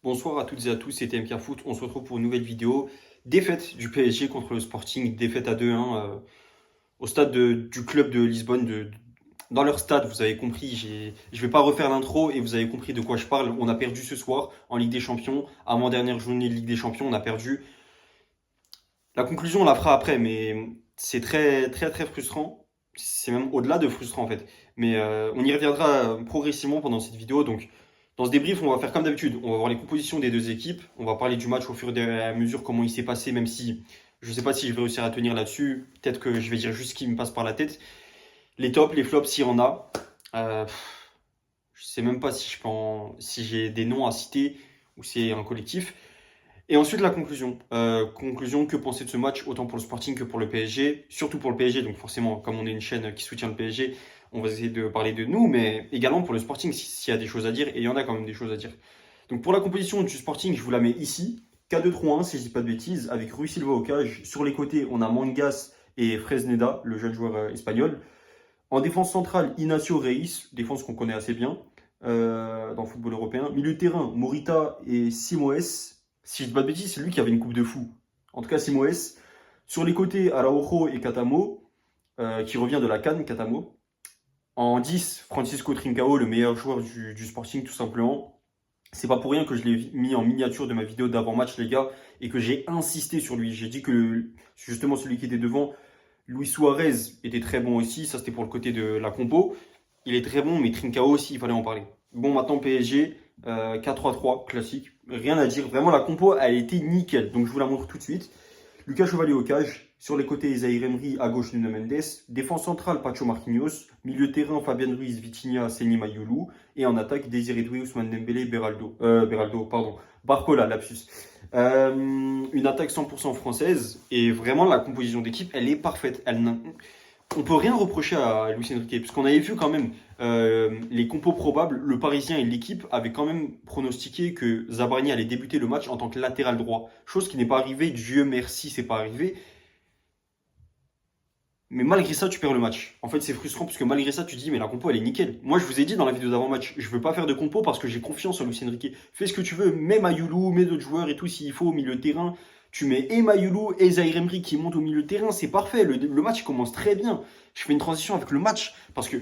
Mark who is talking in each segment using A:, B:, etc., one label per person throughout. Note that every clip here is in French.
A: Bonsoir à toutes et à tous, c'était MK Foot. On se retrouve pour une nouvelle vidéo. Défaite du PSG contre le Sporting, défaite à 2-1 au stade du club de Lisbonne. Dans leur stade, vous avez compris, je vais pas refaire l'intro et vous avez compris de quoi je parle. On a perdu ce soir en Ligue des Champions. Avant-dernière journée de Ligue des Champions, on a perdu. La conclusion, on la fera après, mais c'est très très très frustrant. C'est même au-delà de frustrant en fait. Mais on y reviendra progressivement pendant cette vidéo. Donc, dans ce débrief, on va faire comme d'habitude. On va voir les compositions des deux équipes. On va parler du match au fur et à mesure, comment il s'est passé, même si je ne sais pas si je vais réussir à tenir là-dessus. Peut-être que je vais dire juste ce qui me passe par la tête. Les tops, les flops, s'il y en a. Euh, je sais même pas si si j'ai des noms à citer ou c'est un collectif. Et ensuite, la conclusion. Conclusion, que penser de ce match, autant pour le Sporting que pour le PSG, surtout pour le PSG. Donc forcément, comme on est une chaîne qui soutient le PSG, on va essayer de parler de nous, mais également pour le Sporting, s'il y a des choses à dire, et il y en a quand même des choses à dire. Donc pour la composition du Sporting, je vous la mets ici. K2-3-1, si je dis pas de bêtises, avec Rui Silva au cage. Sur les côtés, on a Mangas et Fresneda, le jeune joueur espagnol. En défense centrale, Inacio Reis, défense qu'on connaît assez bien dans le football européen. Milieu de terrain, Morita et Simoes. Si je dis pas de bêtises, c'est lui qui avait une coupe de fou. En tout cas, Simoes. Sur les côtés, Araujo et Catamo, qui revient de la CAN, Catamo. En 10, Francisco Trincao, le meilleur joueur du Sporting, tout simplement. C'est pas pour rien que je l'ai mis en miniature de ma vidéo d'avant-match, les gars, et que j'ai insisté sur lui. J'ai dit que justement celui qui était devant, Luis Suarez, était très bon aussi. Ça, c'était pour le côté de la compo. Il est très bon, mais Trincao aussi, il fallait en parler. Bon, maintenant PSG, 4-3-3, classique. Rien à dire. Vraiment, la compo, elle était nickel. Donc, je vous la montre tout de suite. Lucas Chevalier au cage. Sur les côtés, Zaire Emery. À gauche, Nuno Mendes. Défense centrale, Pacho Marquinhos. Milieu de terrain, Fabien Ruiz, Vitinha, Seny Mayulu. Et en attaque, Désiré Doué, Ousmane Dembélé, Barcola, lapsus. Une attaque 100% française. Et vraiment, la composition d'équipe, elle est parfaite. On peut rien reprocher à Luis Enrique, parce qu'on avait vu quand même les compos probables. Le Parisien et l'équipe avaient quand même pronostiqué que Zabarni allait débuter le match en tant que latéral droit. Chose qui n'est pas arrivée, Dieu merci, c'est pas arrivé. Mais malgré ça, tu perds le match. En fait, c'est frustrant parce que malgré ça, tu te dis, mais la compo, elle est nickel. Moi, je vous ai dit dans la vidéo d'avant-match, je veux pas faire de compo parce que j'ai confiance en Luis Enrique. Fais ce que tu veux, mets Mayulu, mets d'autres joueurs et tout s'il faut au milieu de terrain. Tu mets et Mayulu et Zaire Emery qui montent au milieu de terrain, c'est parfait. Le match commence très bien. Je fais une transition avec le match parce que,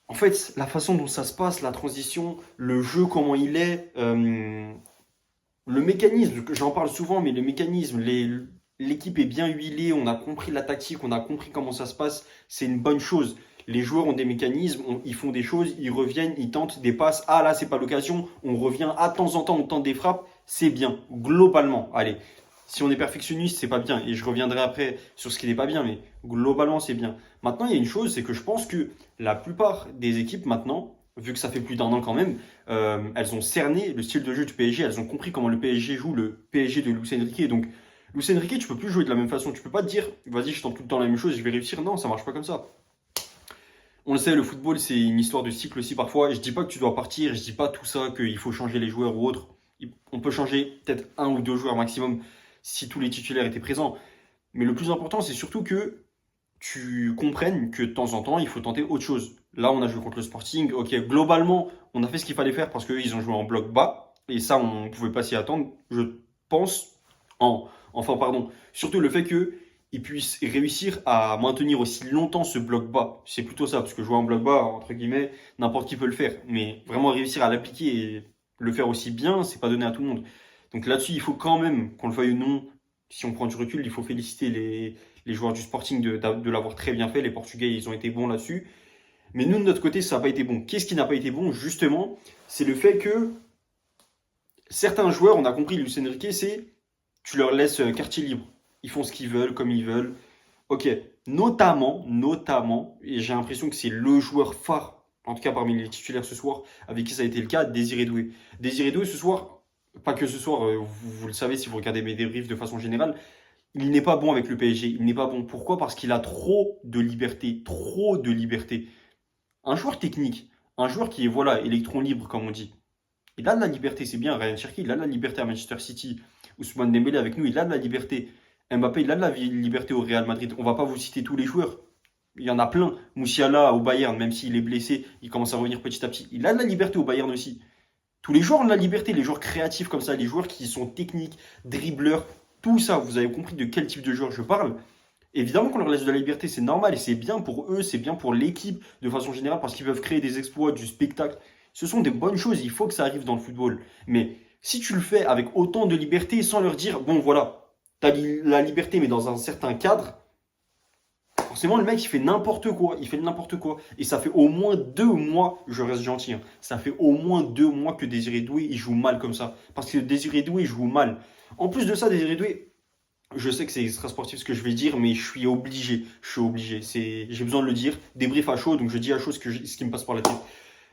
A: en fait, la façon dont ça se passe, la transition, le jeu, comment il est, le mécanisme, j'en parle souvent, mais le mécanisme, l'équipe est bien huilée, on a compris la tactique, on a compris comment ça se passe, c'est une bonne chose. Les joueurs ont des mécanismes, ils font des choses, ils reviennent, ils tentent des passes. Ah là, c'est pas l'occasion, on revient, à temps en temps, on tente des frappes, c'est bien, globalement. Allez, si on est perfectionniste, c'est pas bien. Et je reviendrai après sur ce qui n'est pas bien, mais globalement, c'est bien. Maintenant, il y a une chose, c'est que je pense que la plupart des équipes maintenant, vu que ça fait plus d'un an quand même, elles ont cerné le style de jeu du PSG, elles ont compris comment le PSG joue, le PSG de Luis Enrique. Donc, Luis Enrique, tu peux plus jouer de la même façon. Tu peux pas te dire, vas-y, je tente tout le temps la même chose, je vais réussir. Non, ça marche pas comme ça. On le sait, le football, c'est une histoire de cycle aussi parfois. Je dis pas que tu dois partir, je dis pas tout ça, qu'il faut changer les joueurs ou autre. On peut changer peut-être un ou deux joueurs maximum si tous les titulaires étaient présents. Mais le plus important, c'est surtout que tu comprennes que de temps en temps, il faut tenter autre chose. Là, on a joué contre le Sporting. Ok, globalement, on a fait ce qu'il fallait faire parce qu'eux, ils ont joué en bloc bas. Et ça, on ne pouvait pas s'y attendre. Je pense, enfin, pardon, surtout le fait qu'ils puissent réussir à maintenir aussi longtemps ce bloc bas. C'est plutôt ça, parce que jouer en bloc bas, entre guillemets, n'importe qui peut le faire. Mais vraiment réussir à l'appliquer et le faire aussi bien, c'est pas donné à tout le monde. Donc là-dessus, il faut quand même, qu'on le veuille ou non, si on prend du recul, il faut féliciter les joueurs du Sporting de l'avoir très bien fait. Les Portugais, ils ont été bons là-dessus. Mais nous, de notre côté, ça n'a pas été bon. Qu'est-ce qui n'a pas été bon, justement? C'est le fait que certains joueurs, on a compris, Luis Enrique, c'est tu leur laisses quartier libre. Ils font ce qu'ils veulent, comme ils veulent. Ok, notamment, et j'ai l'impression que c'est le joueur phare, en tout cas parmi les titulaires ce soir, avec qui ça a été le cas, Désiré Doué. Désiré Doué, ce soir, pas que ce soir, vous le savez si vous regardez mes débriefs de façon générale, il n'est pas bon avec le PSG. Il n'est pas bon. Pourquoi? Parce qu'il a trop de liberté. Trop de liberté. Un joueur technique, un joueur qui est, voilà, électron libre, comme on dit. Il a de la liberté, c'est bien. Ryan Cherki, il a de la liberté à Manchester City. Ousmane Dembélé avec nous, il a de la liberté. Mbappé, il a de la liberté au Real Madrid. On va pas vous citer tous les joueurs. Il y en a plein. Moussiala au Bayern, même s'il est blessé, il commence à revenir petit à petit. Il a de la liberté au Bayern aussi. Tous les joueurs ont de la liberté, les joueurs créatifs comme ça, les joueurs qui sont techniques, dribbleurs, tout ça, vous avez compris de quel type de joueur je parle. Évidemment qu'on leur laisse de la liberté, c'est normal et c'est bien pour eux, c'est bien pour l'équipe de façon générale parce qu'ils peuvent créer des exploits, du spectacle. Ce sont des bonnes choses, il faut que ça arrive dans le football. Mais si tu le fais avec autant de liberté sans leur dire, bon voilà, tu as la liberté mais dans un certain cadre, forcément le mec il fait n'importe quoi, il fait n'importe quoi. Et ça fait au moins 2 mois, je reste gentil, hein, ça fait au moins 2 mois que Désiré Doué il joue mal comme ça. Parce que Désiré Doué il joue mal. En plus de ça, Désiré Doué, je sais que c'est extra sportif ce que je vais dire, mais je suis obligé. Je suis obligé. J'ai besoin de le dire. Débrief à chaud, donc je dis à chaud ce qui me passe par la tête.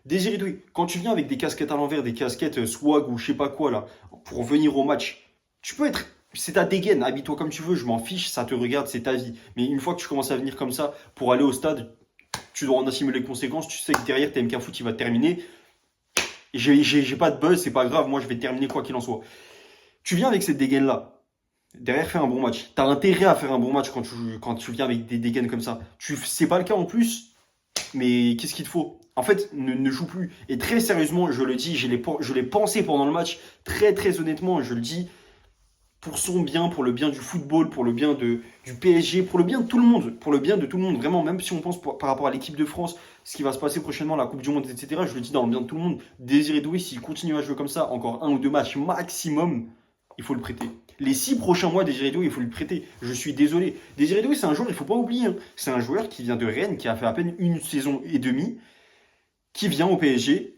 A: Désiré Doué, quand tu viens avec des casquettes à l'envers, des casquettes swag ou je sais pas quoi là, pour venir au match, tu peux être. C'est ta dégaine, habille-toi comme tu veux, je m'en fiche, ça te regarde, c'est ta vie. Mais une fois que tu commences à venir comme ça pour aller au stade, tu dois en assumer les conséquences. Tu sais que derrière, TMK Foot, il va terminer. J'ai pas de buzz, c'est pas grave, moi je vais terminer quoi qu'il en soit. Tu viens avec cette dégaine-là. Derrière, fais un bon match. T'as intérêt à faire un bon match quand tu viens avec des dégaines comme ça. C'est pas le cas en plus, mais qu'est-ce qu'il te faut? En fait, ne joue plus. Et très sérieusement, je le dis, je l'ai pensé pendant le match, très très honnêtement, je le dis, pour son bien, pour le bien du football, pour le bien du PSG, pour le bien de tout le monde, pour le bien de tout le monde, vraiment, même si on pense par rapport à l'équipe de France, ce qui va se passer prochainement, la Coupe du Monde, etc., je le dis dans le bien de tout le monde, Désiré Doué, s'il continue à jouer comme ça, encore 1 ou 2 matchs maximum, il faut le prêter. Les 6 prochains mois, Désiré Doué, il faut le prêter. Je suis désolé. Désiré Doué, c'est un joueur, il ne faut pas oublier, hein. C'est un joueur qui vient de Rennes, qui a fait à peine 1 saison et demie, qui vient au PSG.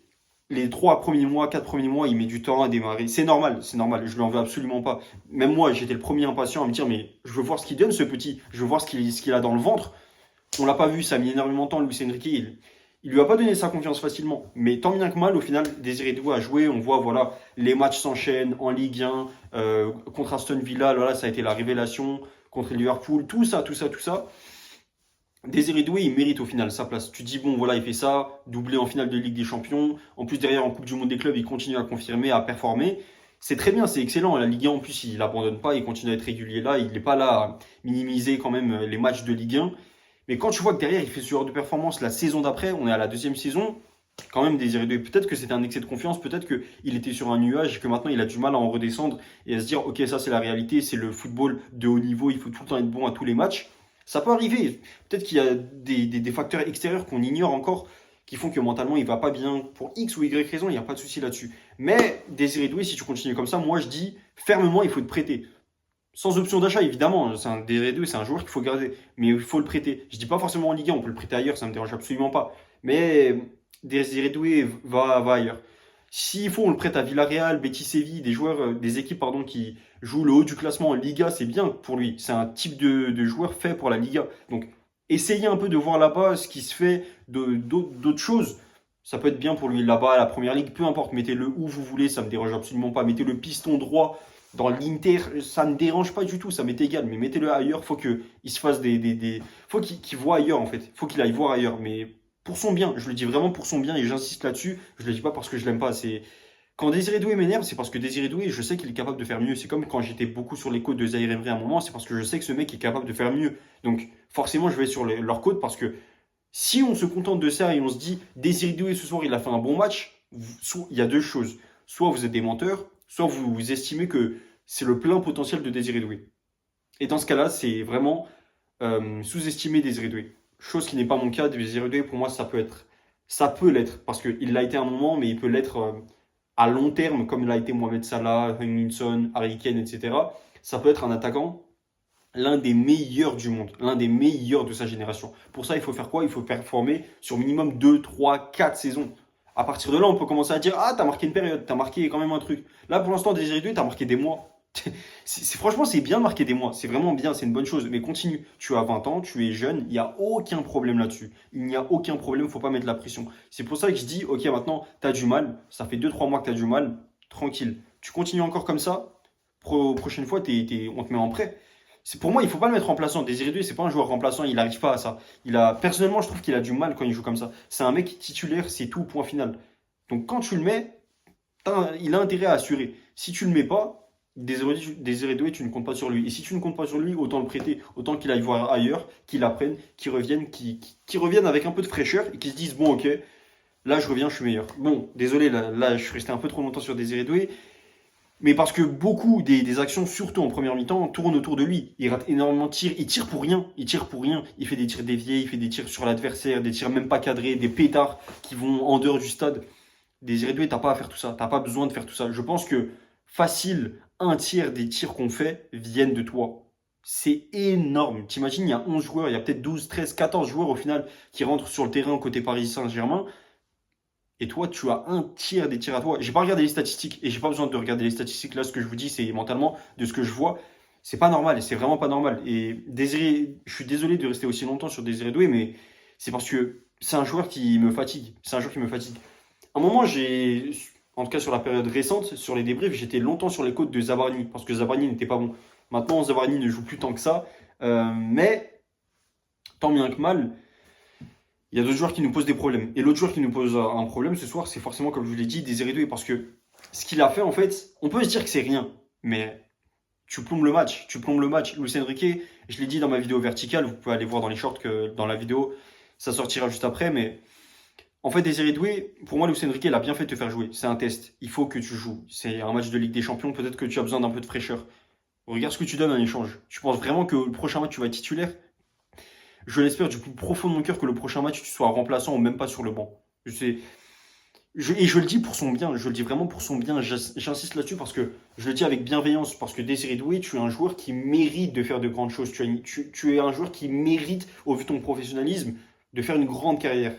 A: Les 3 premiers mois, 4 premiers mois, il met du temps à démarrer. C'est normal, c'est normal. Je ne l'en veux absolument pas. Même moi, j'étais le premier impatient à me dire, mais je veux voir ce qu'il donne, ce petit. Je veux voir ce qu'il a dans le ventre. On l'a pas vu, ça a mis énormément de temps. Luis Enrique, il lui a pas donné sa confiance facilement. Mais tant bien que mal, au final, Désiré Doué a joué. On voit, voilà, les matchs s'enchaînent en Ligue 1. Contre Aston Villa, là, ça a été la révélation. Contre Liverpool, tout ça, tout ça, tout ça. Désiré Doué, il mérite au final sa place. Tu dis, bon, voilà, il fait ça, doublé en finale de Ligue des Champions. En plus, derrière, en Coupe du Monde des clubs, il continue à confirmer, à performer. C'est très bien, c'est excellent. La Ligue 1, en plus, il n'abandonne pas, il continue à être régulier là. Il n'est pas là à minimiser quand même les matchs de Ligue 1. Mais quand tu vois que derrière, il fait ce genre de performance la saison d'après, on est à la deuxième saison, quand même, Désiré Doué, peut-être que c'était un excès de confiance, peut-être qu'il était sur un nuage et que maintenant, il a du mal à en redescendre et à se dire, ok, ça, c'est la réalité, c'est le football de haut niveau, il faut tout le temps être bon à tous les matchs. Ça peut arriver. Peut-être qu'il y a des facteurs extérieurs qu'on ignore encore qui font que mentalement il va pas bien pour X ou Y raison, il n'y a pas de souci là-dessus. Mais Désiré Doué, si tu continues comme ça, moi je dis fermement, il faut te prêter. Sans option d'achat, évidemment. C'est un Désiré Doué, c'est un joueur qu'il faut garder. Mais il faut le prêter. Je dis pas forcément en Ligue 1, on peut le prêter ailleurs, ça me dérange absolument pas. Mais Désiré Doué va ailleurs. S'il faut, on le prête à Villarreal, Betis Séville, des joueurs, des équipes pardon, qui jouent le haut du classement en Liga, c'est bien pour lui. C'est un type de joueur fait pour la Liga. Donc, essayez un peu de voir là-bas ce qui se fait d'autres choses. Ça peut être bien pour lui là-bas, à la première ligue, peu importe, mettez-le où vous voulez, ça me dérange absolument pas. Mettez le piston droit dans l'Inter, ça ne me dérange pas du tout, ça m'est égal. Mais mettez-le ailleurs, faut qu'il se fasse faut qu'il voit ailleurs en fait. Faut qu'il aille voir ailleurs. Mais pour son bien, je le dis vraiment pour son bien et j'insiste là-dessus. Je le dis pas parce que je l'aime pas. C'est quand Désiré Doué m'énerve, c'est parce que Désiré Doué, je sais qu'il est capable de faire mieux. C'est comme quand j'étais beaucoup sur les côtes de Zaïre Emery à un moment, c'est parce que je sais que ce mec est capable de faire mieux. Donc forcément, je vais sur leur côte parce que si on se contente de ça et on se dit Désiré Doué ce soir il a fait un bon match, il y a deux choses. Soit vous êtes des menteurs, soit vous estimez que c'est le plein potentiel de Désiré Doué. Et dans ce cas-là, c'est vraiment sous-estimer Désiré Doué. Chose qui n'est pas mon cas. Désiré Doué, pour moi, ça peut l'être parce qu'il l'a été un moment, mais il peut l'être à long terme, comme l'a été Mohamed Salah, Heung-min Son, Harry Kane, etc. Ça peut être un attaquant l'un des meilleurs du monde, l'un des meilleurs de sa génération. Pour ça, il faut faire quoi? Il faut performer sur minimum 2, 3, 4 saisons. À partir de là, on peut commencer à dire ah, t'as marqué une période, t'as marqué quand même un truc. Là, pour l'instant, Désiré Doué, t'as marqué des mois. Franchement, c'est bien de marquer des mois. C'est vraiment bien, c'est une bonne chose. Mais continue. Tu as 20 ans, tu es jeune, il n'y a aucun problème là-dessus. Il n'y a aucun problème, il ne faut pas mettre la pression. C'est pour ça que je dis ok, maintenant, tu as du mal. Ça fait 2, 3 mois que tu as du mal. Tranquille. Tu continues encore comme ça. Prochaine fois, on te met en prêt. Pour moi, il ne faut pas le mettre remplaçant. Désiré Doué, c'est pas un joueur remplaçant, il n'arrive pas à ça. Personnellement, je trouve qu'il a du mal quand il joue comme ça. C'est un mec titulaire, c'est tout, point final. Donc quand tu le mets, il a intérêt à assurer. Si tu le mets pas, Désiré Doué, tu ne comptes pas sur lui. Et si tu ne comptes pas sur lui, autant le prêter, autant qu'il aille voir ailleurs, qu'il apprenne, qu'il revienne avec un peu de fraîcheur et qu'il se dise bon ok, Là, je reviens, je suis meilleur. Bon, désolé, là, je suis resté un peu trop longtemps sur Désiré Doué, mais parce que beaucoup des actions, surtout en première mi-temps, tournent autour de lui. Il rate énormément de tirs, il tire pour rien, il tire pour rien. Il fait des tirs déviés, il fait des tirs sur l'adversaire, des tirs même pas cadrés, des pétards qui vont en dehors du stade. Désiré Doué, t'as pas à faire tout ça, t'as pas besoin de faire tout ça. Je pense que facile, un tiers des tirs qu'on fait viennent de toi. C'est énorme. T'imagines, il y a 11 joueurs, il y a peut-être 12, 13, 14 joueurs au final qui rentrent sur le terrain côté Paris Saint-Germain. Et toi, tu as un tiers des tirs à toi. J'ai pas regardé les statistiques et j'ai pas besoin de regarder les statistiques. Là, ce que je vous dis, c'est mentalement de ce que je vois. C'est pas normal et c'est vraiment pas normal. Et Désiré, je suis désolé de rester aussi longtemps sur Désiré Doué, mais c'est parce que c'est un joueur qui me fatigue. C'est un joueur qui me fatigue. À un moment, en tout cas sur la période récente, sur les débriefs, j'étais longtemps sur les côtes de Zabarni parce que Zabarni n'était pas bon. Maintenant, Zabarni ne joue plus tant que ça. Mais tant bien que mal, il y a d'autres joueurs qui nous posent des problèmes. Et l'autre joueur qui nous pose un problème ce soir, c'est forcément, comme je vous l'ai dit, Désiré Doué. Parce que ce qu'il a fait, en fait, on peut se dire que c'est rien. Mais tu plombes le match. Tu plombes le match. Luis Enrique, je l'ai dit dans ma vidéo verticale, vous pouvez aller voir dans les shorts que dans la vidéo, ça sortira juste après. Mais en fait, Désiré Doué, pour moi, Luis Enrique, il a bien fait de te faire jouer. C'est un test. Il faut que tu joues. C'est un match de Ligue des Champions. Peut-être que tu as besoin d'un peu de fraîcheur. Regarde ce que tu donnes en échange. Tu penses vraiment que le prochain match, tu vas être titulaire? Je l'espère du plus profond de mon cœur que le prochain match, tu sois remplaçant ou même pas sur le banc. Et je le dis pour son bien, je le dis vraiment pour son bien. J'insiste là-dessus parce que je le dis avec bienveillance, parce que Désiré Doué, tu es un joueur qui mérite de faire de grandes choses. Tu es un joueur qui mérite, au vu de ton professionnalisme, de faire une grande carrière.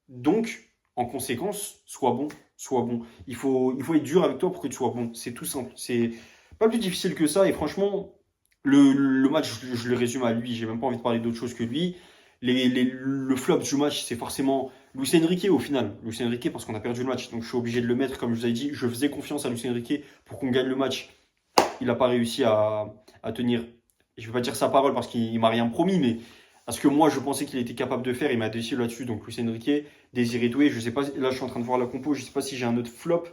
A: Donc, en conséquence, sois bon, sois bon. Il faut être dur avec toi pour que tu sois bon. C'est tout simple. C'est pas plus difficile que ça. Et franchement, le match, je le résume à lui. J'ai même pas envie de parler d'autre chose que lui. Le flop du match, c'est forcément Luis Enrique au final. Luis Enrique parce qu'on a perdu le match. Donc je suis obligé de le mettre. Comme je vous avais dit, je faisais confiance à Luis Enrique pour qu'on gagne le match. Il n'a pas réussi à tenir, je ne vais pas dire sa parole parce qu'il m'a rien promis, mais à ce que moi je pensais qu'il était capable de faire, il m'a déçu là-dessus. Donc Luis Enrique, Désiré Doué, je sais pas, là je suis en train de voir la compo, je sais pas si j'ai un autre flop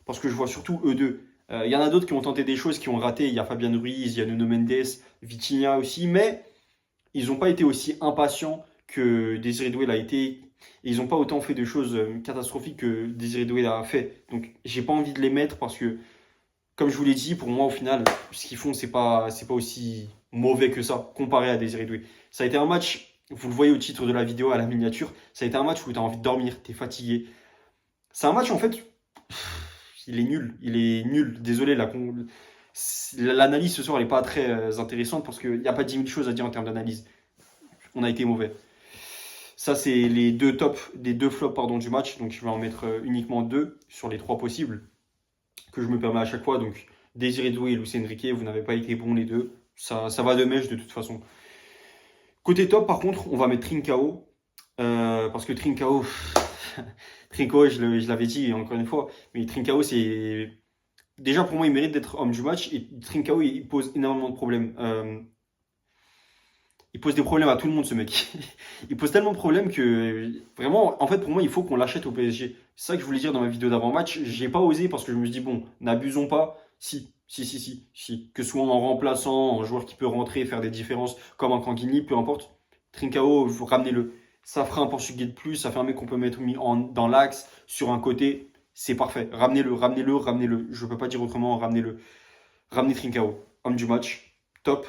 A: parce que je vois surtout eux deux. Il y en a d'autres qui ont tenté des choses, qui ont raté. Il y a Fabian Ruiz, il y a Nuno Mendes, Vitinha aussi, mais ils n'ont pas été aussi impatients que Désiré Doué l'a été. Et ils n'ont pas autant fait de choses catastrophiques que Désiré Doué l'a fait. Donc j'ai pas envie de les mettre parce que, comme je vous l'ai dit, pour moi au final, ce qu'ils font, c'est pas aussi mauvais que ça, comparé à Désiré Doué. Ça a été un match, vous le voyez au titre de la vidéo, à la miniature, ça a été un match où tu as envie de dormir, tu es fatigué. C'est un match en fait, il est nul, il est nul. Désolé, l'analyse ce soir elle n'est pas très intéressante parce qu'il n'y a pas 10 000 choses à dire en termes d'analyse. On a été mauvais. Ça, c'est les deux flops pardon, du match. Donc, je vais en mettre uniquement deux sur les trois possibles que je me permets à chaque fois. Donc, Désiré Doué et Luis Enrique, vous n'avez pas été bons les deux. Ça va de mèche de toute façon. Côté top, par contre, on va mettre Trincao. Parce que Trincao, Trincao, je l'avais dit encore une fois, mais Trincao, c'est. Déjà, pour moi, il mérite d'être homme du match. Et Trincao, il pose énormément de problèmes. Il pose des problèmes à tout le monde, ce mec. Il pose tellement de problèmes que vraiment, en fait, pour moi, il faut qu'on l'achète au PSG. C'est ça que je voulais dire dans ma vidéo d'avant-match. J'ai pas osé parce que je me suis dit, bon, n'abusons pas. Si. Que ce soit en remplaçant, en joueur qui peut rentrer et faire des différences, comme un Kanguini, peu importe. Trincao, ramenez-le. Ça fera un Portugais de plus, ça fait un mec qu'on peut mettre dans l'axe, sur un côté. C'est parfait. Ramenez-le. Je peux pas dire autrement, ramenez-le. Ramenez Trincao. Homme du match. Top.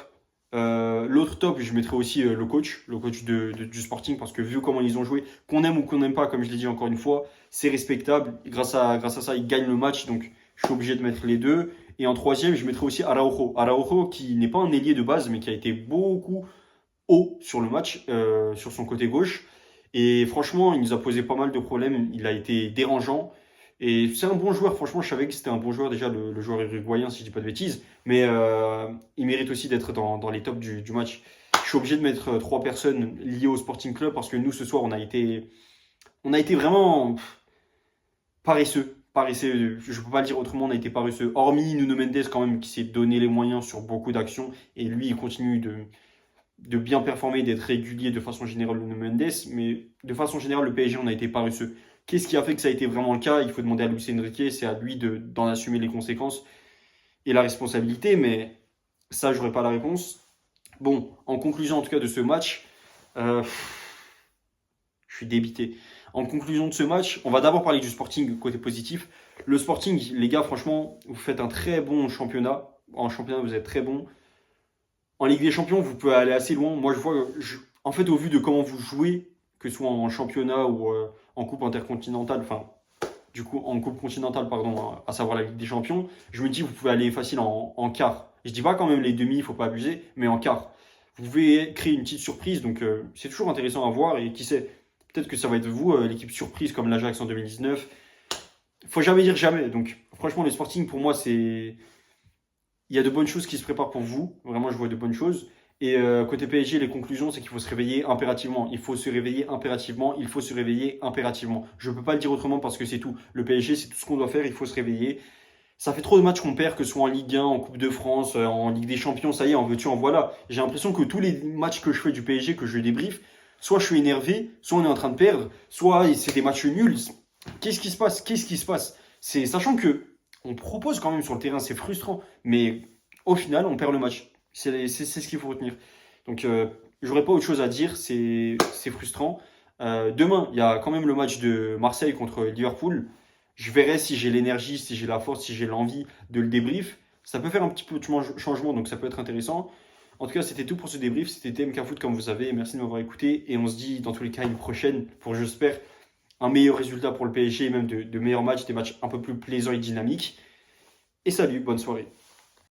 A: L'autre top, je mettrais aussi le coach du Sporting, parce que vu comment ils ont joué, qu'on aime ou qu'on n'aime pas, comme je l'ai dit encore une fois, c'est respectable. Grâce à ça, ils gagnent le match, donc je suis obligé de mettre les deux. Et en troisième, je mettrais aussi Araujo. Araujo qui n'est pas un ailier de base, mais qui a été beaucoup haut sur le match, sur son côté gauche. Et franchement, il nous a posé pas mal de problèmes. Il a été dérangeant. Et c'est un bon joueur, franchement, je savais que c'était un bon joueur déjà, le joueur uruguayen, si je dis pas de bêtises. Mais il mérite aussi d'être dans les tops du match. Je suis obligé de mettre trois personnes liées au Sporting Club parce que nous, ce soir, on a été vraiment paresseux. Paresseux, je ne peux pas le dire autrement, on a été paresseux. Hormis Nuno Mendes, quand même, qui s'est donné les moyens sur beaucoup d'actions. Et lui, il continue de bien performer, d'être régulier de façon générale, Nuno Mendes. Mais de façon générale, le PSG, on a été paresseux. Qu'est-ce qui a fait que ça a été vraiment le cas? Il faut demander à Luis Enrique, c'est à lui d'en assumer les conséquences et la responsabilité, mais ça, j'aurais pas la réponse. Bon, en conclusion en tout cas de ce match, je suis débité. En conclusion de ce match, on va d'abord parler du Sporting, côté positif. Le Sporting, les gars, franchement, vous faites un très bon championnat. En championnat, vous êtes très bon. En Ligue des Champions, vous pouvez aller assez loin. Moi, en fait, au vu de comment vous jouez, que ce soit en championnat ou en Coupe intercontinentale, enfin, du coup, en Coupe continentale, pardon, à savoir la Ligue des Champions, je me dis, vous pouvez aller facile en quart. Je dis pas quand même les demi, il faut pas abuser, mais en quart. Vous pouvez créer une petite surprise, donc c'est toujours intéressant à voir. Et qui sait, peut-être que ça va être vous, l'équipe surprise comme l'Ajax en 2019. Faut jamais dire jamais. Donc, franchement, le Sporting, pour moi, c'est. Il y a de bonnes choses qui se préparent pour vous. Vraiment, je vois de bonnes choses. Et côté PSG, les conclusions, c'est qu'il faut se réveiller impérativement. Il faut se réveiller impérativement. Il faut se réveiller impérativement. Je ne peux pas le dire autrement parce que c'est tout. Le PSG, c'est tout ce qu'on doit faire. Il faut se réveiller. Ça fait trop de matchs qu'on perd, que ce soit en Ligue 1, en Coupe de France, en Ligue des Champions. Ça y est, en veux-tu, en voilà. J'ai l'impression que tous les matchs que je fais du PSG, que je débriefe, soit je suis énervé, soit on est en train de perdre, soit c'est des matchs nuls. Qu'est-ce qui se passe? Qu'est-ce qui se passe? C'est sachant que on propose quand même sur le terrain, c'est frustrant, mais au final, on perd le match. C'est ce qu'il faut retenir. Donc, j'aurais pas autre chose à dire, c'est frustrant. Demain, il y a quand même le match de Marseille contre Liverpool. Je verrai si j'ai l'énergie, si j'ai la force, si j'ai l'envie de le débrief. Ça peut faire un petit peu de changement, donc ça peut être intéressant. En tout cas, c'était tout pour ce débrief. C'était TMK Foot comme vous savez. Merci de m'avoir écouté. Et on se dit dans tous les cas une prochaine pour, j'espère, un meilleur résultat pour le PSG, même de meilleurs matchs, des matchs un peu plus plaisants et dynamiques. Et salut, bonne soirée.